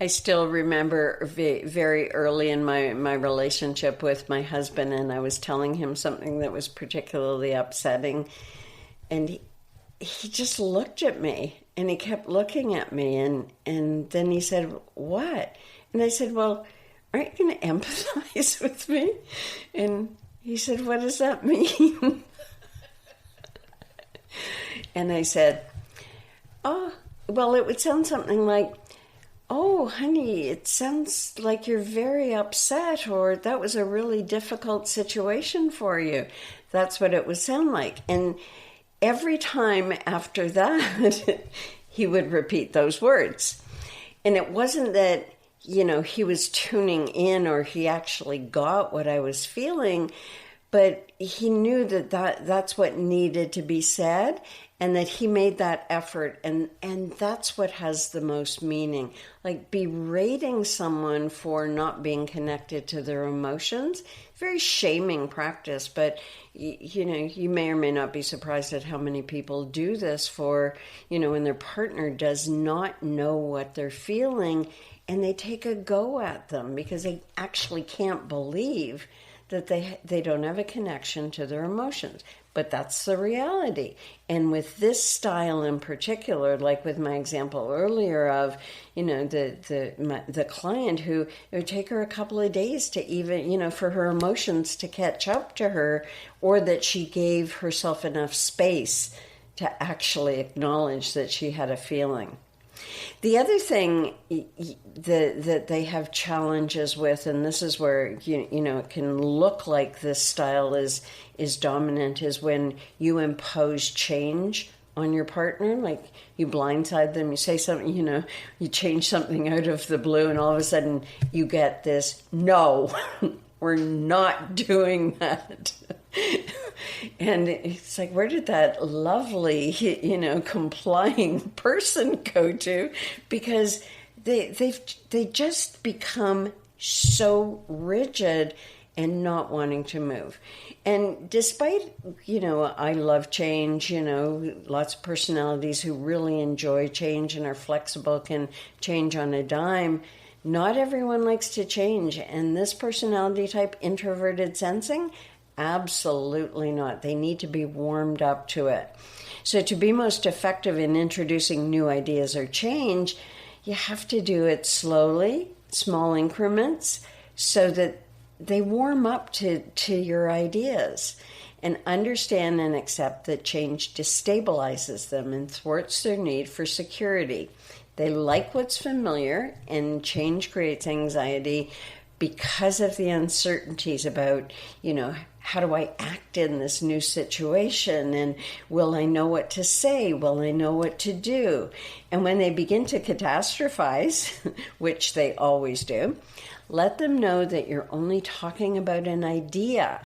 I still remember very early in my relationship with my husband, and I was telling him something that was particularly upsetting, and he just looked at me, and he kept looking at me, and then he said, "What?" And I said, "Well, aren't you going to empathize with me?" And he said, "What does that mean?" And I said, "Oh, well, it would sound something like, 'Oh, honey, it sounds like you're very upset,' or 'that was a really difficult situation for you.' That's what it would sound like." And every time after that, he would repeat those words. And it wasn't that, he was tuning in or he actually got what I was feeling, but he knew that's what needed to be said, and that he made that effort, and that's what has the most meaning. Like berating someone for not being connected to their emotions, very shaming practice, but you may or may not be surprised at how many people do this for, when their partner does not know what they're feeling, and they take a go at them because they actually can't believe that they don't have a connection to their emotions. But that's the reality. And with this style in particular, like with my example earlier of, the client who it would take her a couple of days to even, for her emotions to catch up to her, or that she gave herself enough space to actually acknowledge that she had a feeling. The other thing that they have challenges with, and this is where it can look like this style is dominant, is when you impose change on your partner. Like you blindside them, you say something, you change something out of the blue, and all of a sudden you get this, "No, we're not doing that." And it's like, where did that lovely, complying person go to? Because they just become so rigid and not wanting to move. And despite, I love change, lots of personalities who really enjoy change and are flexible, can change on a dime. Not everyone likes to change. And this personality type, introverted sensing, absolutely not. They need to be warmed up to it. So to be most effective in introducing new ideas or change, you have to do it slowly, small increments, so that they warm up to your ideas, and understand and accept that change destabilizes them and thwarts their need for security. They like what's familiar, and change creates anxiety because of the uncertainties about, how do I act in this new situation? And will I know what to say? Will I know what to do? And when they begin to catastrophize, which they always do, let them know that you're only talking about an idea